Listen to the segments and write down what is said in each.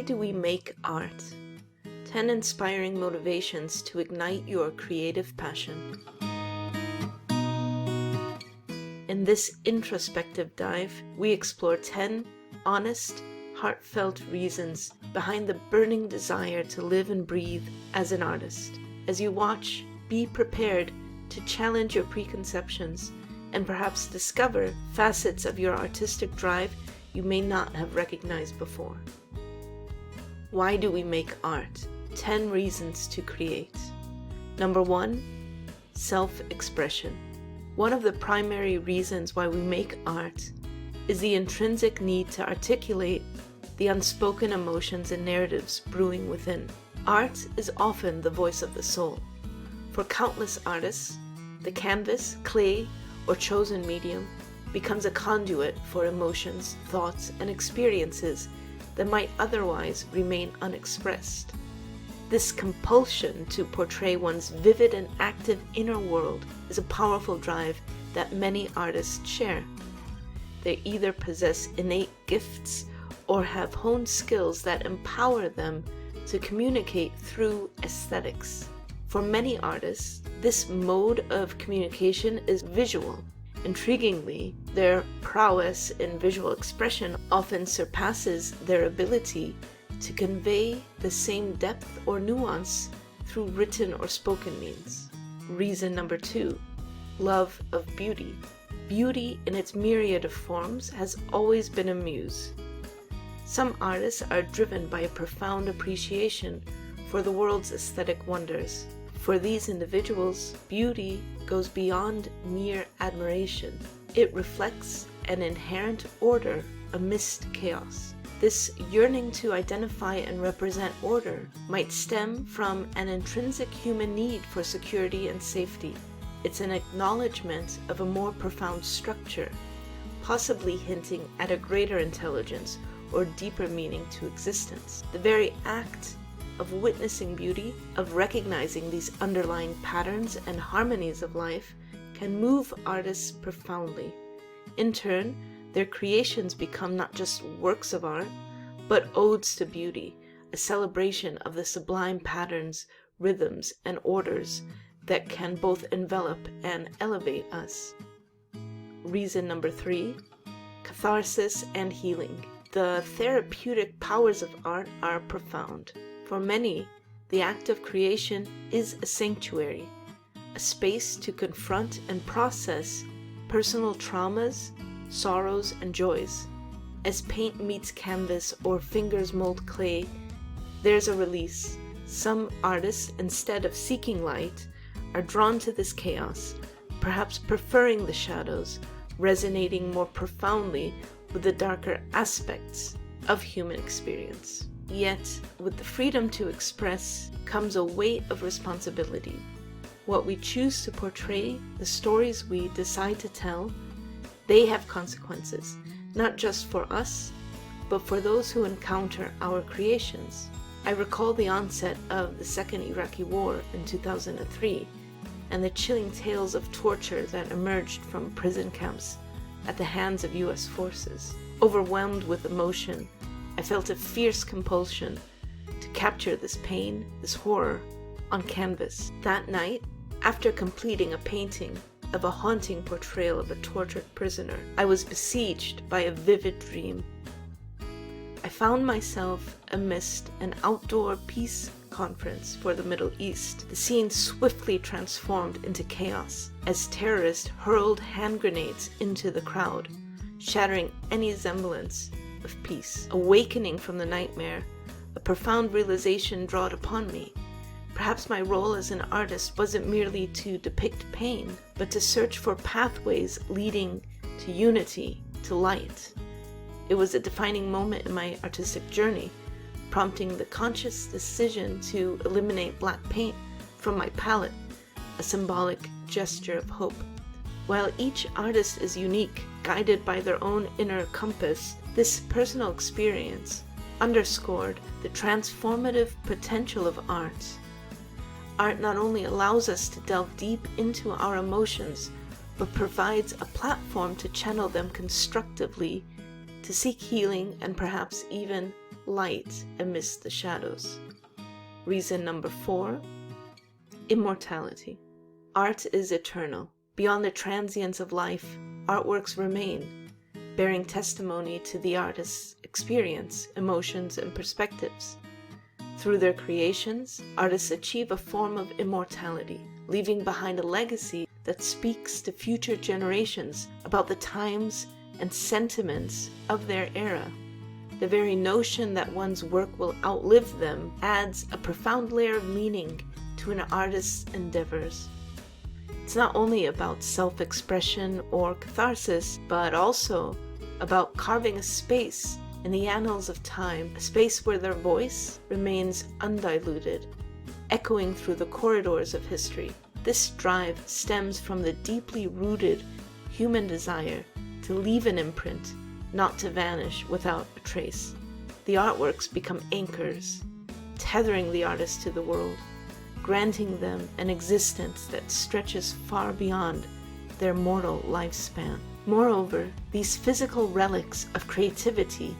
do we make art? 10 inspiring motivations to ignite your creative passion. In this introspective dive, we explore 10 honest, heartfelt reasons behind the burning desire to live and breathe as an artist. As you watch, be prepared to challenge your preconceptions and perhaps discover facets of your artistic drive you may not have recognized before. Why do we make art? 10 reasons to create. Number 1, self-expression. One of the primary reasons why we make art is the intrinsic need to articulate the unspoken emotions and narratives brewing within. Art is often the voice of the soul. For countless artists, the canvas, clay, or chosen medium becomes a conduit for emotions, thoughts, and experiences that might otherwise remain unexpressed. This compulsion to portray one's vivid and active inner world is a powerful drive that many artists share. They either possess innate gifts or have honed skills that empower them to communicate through aesthetics. For many artists, this mode of communication is visual. Intriguingly, their prowess in visual expression often surpasses their ability to convey the same depth or nuance through written or spoken means. Reason number 2, love of beauty. Beauty in its myriad of forms has always been a muse. Some artists are driven by a profound appreciation for the world's aesthetic wonders. For these individuals, beauty goes beyond mere admiration. It reflects an inherent order amidst chaos. This yearning to identify and represent order might stem from an intrinsic human need for security and safety. It's an acknowledgement of a more profound structure, possibly hinting at a greater intelligence or deeper meaning to existence. The very act of witnessing beauty, of recognizing these underlying patterns and harmonies of life, can move artists profoundly. In turn, their creations become not just works of art, but odes to beauty, a celebration of the sublime patterns, rhythms, and orders that can both envelop and elevate us. Reason number 3, catharsis and healing. The therapeutic powers of art are profound. For many, the act of creation is a sanctuary, a space to confront and process personal traumas, sorrows, and joys. As paint meets canvas or fingers mold clay, there's a release. Some artists, instead of seeking light, are drawn to this chaos, perhaps preferring the shadows, resonating more profoundly with the darker aspects of human experience. Yet, with the freedom to express comes a weight of responsibility. What we choose to portray, the stories we decide to tell, they have consequences, not just for us, but for those who encounter our creations. I recall the onset of the Second Iraqi War in 2003 and the chilling tales of torture that emerged from prison camps at the hands of US forces. Overwhelmed with emotion, I felt a fierce compulsion to capture this pain, this horror, on canvas. That night, after completing a painting of a haunting portrayal of a tortured prisoner, I was besieged by a vivid dream. I found myself amidst an outdoor peace conference for the Middle East. The scene swiftly transformed into chaos as terrorists hurled hand grenades into the crowd, shattering any semblance of peace. Awakening from the nightmare, a profound realization dawned upon me. Perhaps my role as an artist wasn't merely to depict pain, but to search for pathways leading to unity, to light. It was a defining moment in my artistic journey, prompting the conscious decision to eliminate black paint from my palette, a symbolic gesture of hope. While each artist is unique, guided by their own inner compass, this personal experience underscored the transformative potential of art. Art not only allows us to delve deep into our emotions, but provides a platform to channel them constructively, to seek healing and perhaps even light amidst the shadows. Reason number 4, immortality. Art is eternal. Beyond the transience of life, artworks remain, bearing testimony to the artist's experience, emotions, and perspectives. Through their creations, artists achieve a form of immortality, leaving behind a legacy that speaks to future generations about the times and sentiments of their era. The very notion that one's work will outlive them adds a profound layer of meaning to an artist's endeavors. It's not only about self-expression or catharsis, but also about carving a space in the annals of time, a space where their voice remains undiluted, echoing through the corridors of history. This drive stems from the deeply rooted human desire to leave an imprint, not to vanish without a trace. The artworks become anchors, tethering the artist to the world, granting them an existence that stretches far beyond their mortal lifespan. Moreover, these physical relics of creativity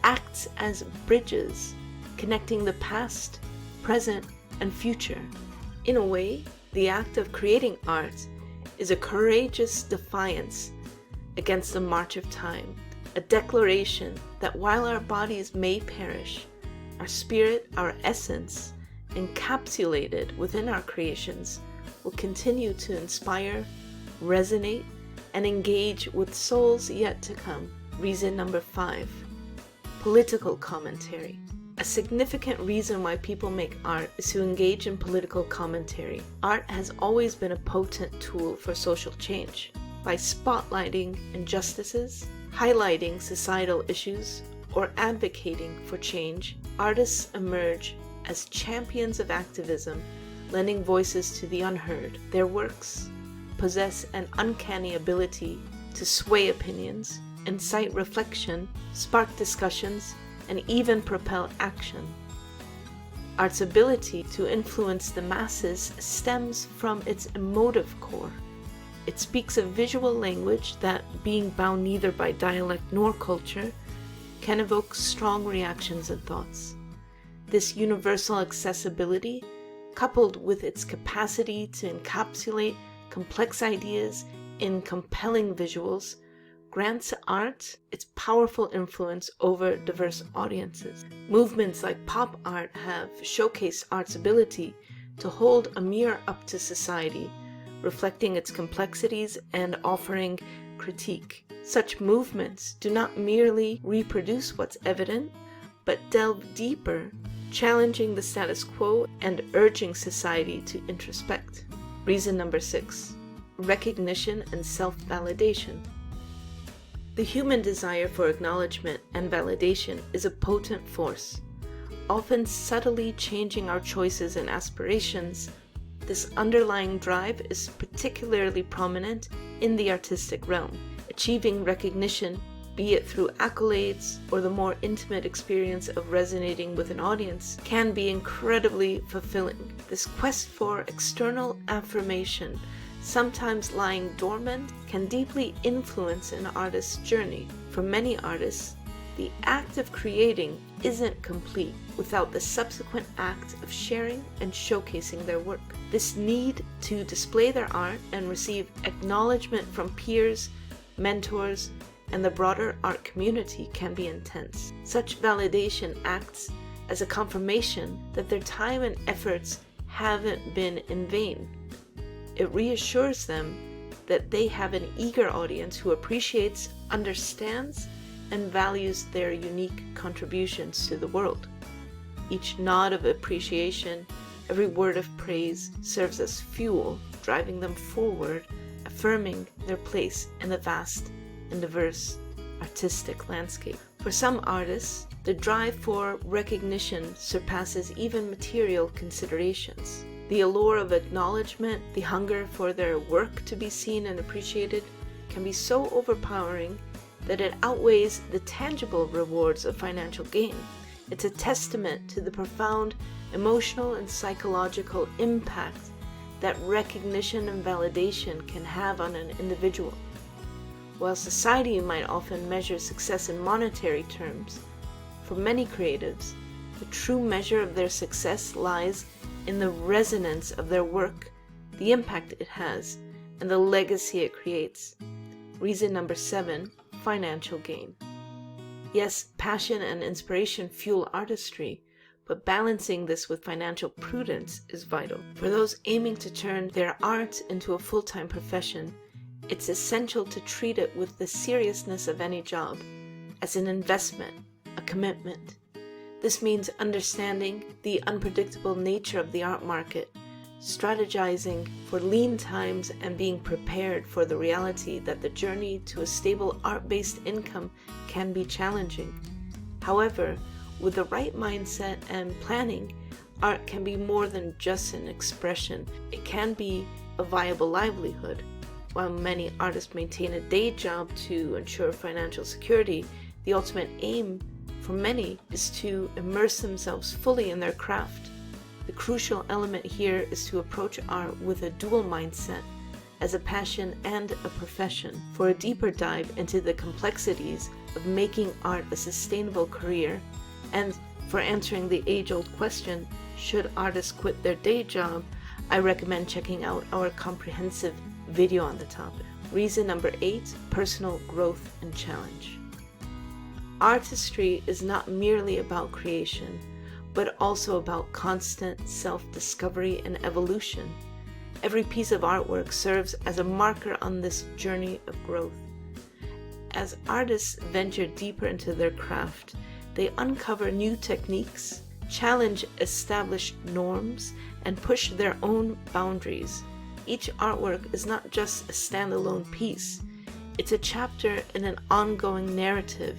act as bridges connecting the past, present, and future. In a way, the act of creating art is a courageous defiance against the march of time, a declaration that while our bodies may perish, our spirit, our essence, encapsulated within our creations, will continue to inspire, resonate, and engage with souls yet to come. Reason number 5, political commentary. A significant reason why people make art is to engage in political commentary. Art has always been a potent tool for social change. By spotlighting injustices, highlighting societal issues, or advocating for change, artists emerge as champions of activism, lending voices to the unheard. Their works possess an uncanny ability to sway opinions, incite reflection, spark discussions, and even propel action. Art's ability to influence the masses stems from its emotive core. It speaks a visual language that, being bound neither by dialect nor culture, can evoke strong reactions and thoughts. This universal accessibility, coupled with its capacity to encapsulate complex ideas in compelling visuals, grants art its powerful influence over diverse audiences. Movements like pop art have showcased art's ability to hold a mirror up to society, reflecting its complexities and offering critique. Such movements do not merely reproduce what's evident, but delve deeper, challenging the status quo and urging society to introspect. Reason number 6, recognition and self-validation. The human desire for acknowledgement and validation is a potent force, often subtly changing our choices and aspirations. This underlying drive is particularly prominent in the artistic realm. Achieving recognition, be it through accolades or the more intimate experience of resonating with an audience, can be incredibly fulfilling. This quest for external affirmation, sometimes lying dormant, can deeply influence an artist's journey. For many artists, the act of creating isn't complete without the subsequent act of sharing and showcasing their work. This need to display their art and receive acknowledgement from peers, mentors, and the broader art community can be intense. Such validation acts as a confirmation that their time and efforts haven't been in vain. It reassures them that they have an eager audience who appreciates, understands, and values their unique contributions to the world. Each nod of appreciation, every word of praise serves as fuel, driving them forward, affirming their place in the vast and diverse artistic landscape. For some artists, the drive for recognition surpasses even material considerations. The allure of acknowledgement, the hunger for their work to be seen and appreciated, can be so overpowering that it outweighs the tangible rewards of financial gain. It's a testament to the profound emotional and psychological impact that recognition and validation can have on an individual. While society might often measure success in monetary terms, For many creatives, the true measure of their success lies in the resonance of their work, the impact it has, and the legacy it creates. Reason number 7, financial gain. Yes, passion and inspiration fuel artistry, but balancing this with financial prudence is vital. For those aiming to turn their art into a full-time profession, it's essential to treat it with the seriousness of any job, as an investment, a commitment. This means understanding the unpredictable nature of the art market, strategizing for lean times, and being prepared for the reality that the journey to a stable art-based income can be challenging. However, with the right mindset and planning, art can be more than just an expression. It can be a viable livelihood. While many artists maintain a day job to ensure financial security, the ultimate aim for many is to immerse themselves fully in their craft. The crucial element here is to approach art with a dual mindset, as a passion and a profession. For a deeper dive into the complexities of making art a sustainable career, and for answering the age-old question, should artists quit their day job, I recommend checking out our comprehensive video on the topic. Reason number 8, personal growth and challenge. Artistry is not merely about creation, but also about constant self-discovery and evolution. Every piece of artwork serves as a marker on this journey of growth. As artists venture deeper into their craft, they uncover new techniques, challenge established norms, and push their own boundaries. Each artwork is not just a standalone piece, it's a chapter in an ongoing narrative,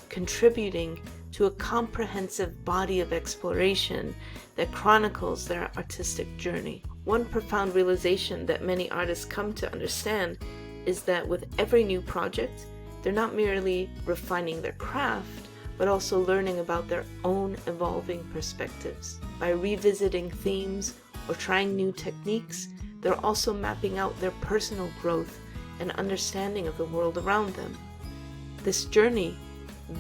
contributing to a comprehensive body of exploration that chronicles their artistic journey. One profound realization that many artists come to understand is that with every new project, they're not merely refining their craft, but also learning about their own evolving perspectives. By revisiting themes or trying new techniques, they're also mapping out their personal growth and understanding of the world around them. This journey,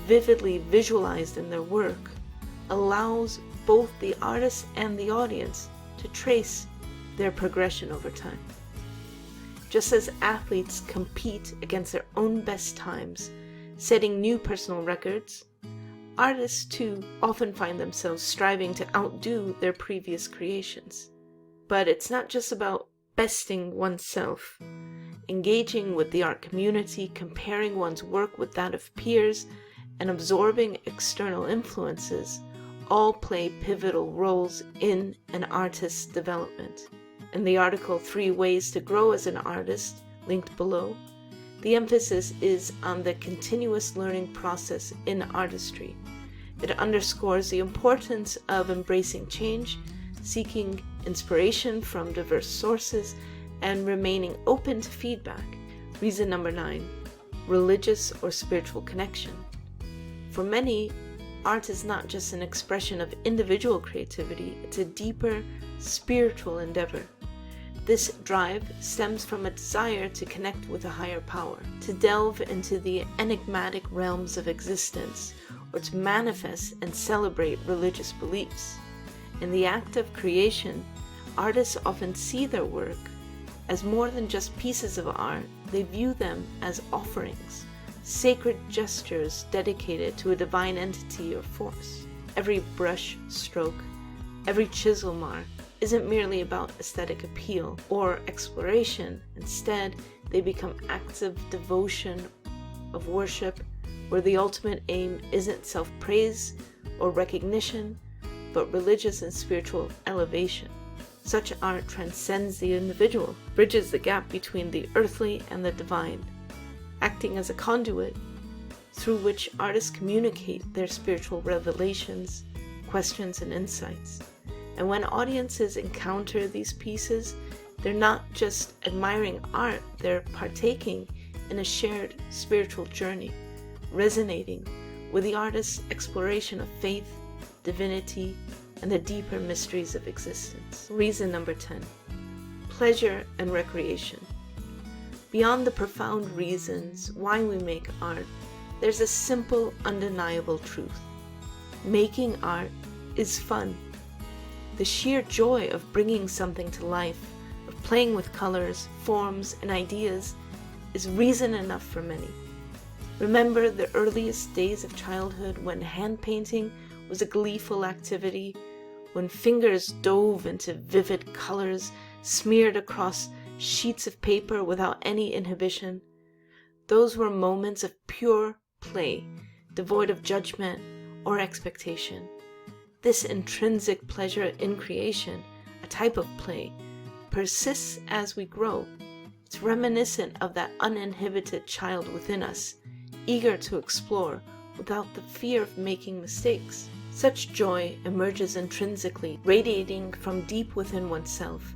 vividly visualized in their work, allows both the artist and the audience to trace their progression over time. Just as athletes compete against their own best times, setting new personal records, artists too often find themselves striving to outdo their previous creations. But it's not just about besting oneself. Engaging with the art community, comparing one's work with that of peers, and absorbing external influences all play pivotal roles in an artist's development. In the article 3 Ways to Grow as an Artist, linked below, the emphasis is on the continuous learning process in artistry. It underscores the importance of embracing change, seeking inspiration from diverse sources, and remaining open to feedback. Reason number 9, religious or spiritual connection. For many, art is not just an expression of individual creativity, it's a deeper spiritual endeavor. This drive stems from a desire to connect with a higher power, to delve into the enigmatic realms of existence, or to manifest and celebrate religious beliefs. In the act of creation, artists often see their work as more than just pieces of art. They view them as offerings, sacred gestures dedicated to a divine entity or force. Every brush stroke, every chisel mark isn't merely about aesthetic appeal or exploration. Instead, they become acts of devotion, of worship, where the ultimate aim isn't self-praise or recognition, but religious and spiritual elevation. Such art transcends the individual, bridges the gap between the earthly and the divine, acting as a conduit through which artists communicate their spiritual revelations, questions, and insights. And when audiences encounter these pieces, they're not just admiring art, they're partaking in a shared spiritual journey, resonating with the artist's exploration of faith, divinity, and the deeper mysteries of existence. Reason number 10, pleasure and recreation. Beyond the profound reasons why we make art, there's a simple, undeniable truth. making art is fun. The sheer joy of bringing something to life, of playing with colors, forms, and ideas is reason enough for many. Remember the earliest days of childhood when hand painting was a gleeful activity, when fingers dove into vivid colors smeared across sheets of paper without any inhibition. Those were moments of pure play, devoid of judgment or expectation. This intrinsic pleasure in creation, a type of play, persists as we grow. It's reminiscent of that uninhibited child within us, eager to explore without the fear of making mistakes. Such joy emerges intrinsically, radiating from deep within oneself,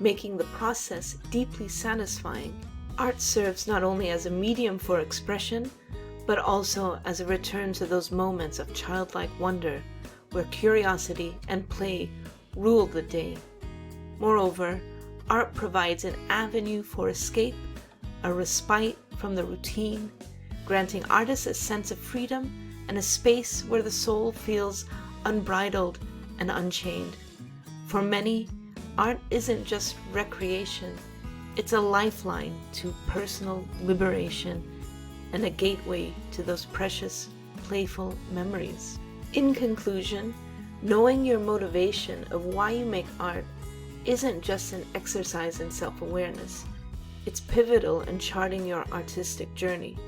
making the process deeply satisfying. Art serves not only as a medium for expression, but also as a return to those moments of childlike wonder where curiosity and play rule the day. Moreover, art provides an avenue for escape, a respite from the routine, granting artists a sense of freedom and a space where the soul feels unbridled and unchained. For many, art isn't just recreation, it's a lifeline to personal liberation and a gateway to those precious, playful memories. In conclusion, knowing your motivation of why you make art isn't just an exercise in self-awareness. It's pivotal in charting your artistic journey.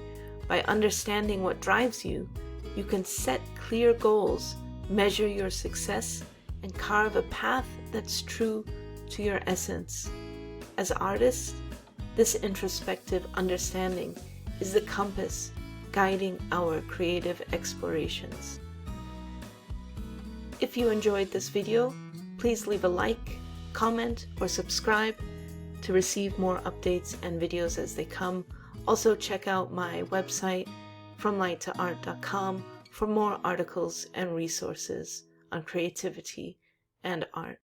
By understanding what drives you, you can set clear goals, measure your success, and carve a path that's true to your essence. As artists, this introspective understanding is the compass guiding our creative explorations. If you enjoyed this video, please leave a like, comment, or subscribe to receive more updates and videos as they come. Also check out my website, fromlighttoart.com, for more articles and resources on creativity and art.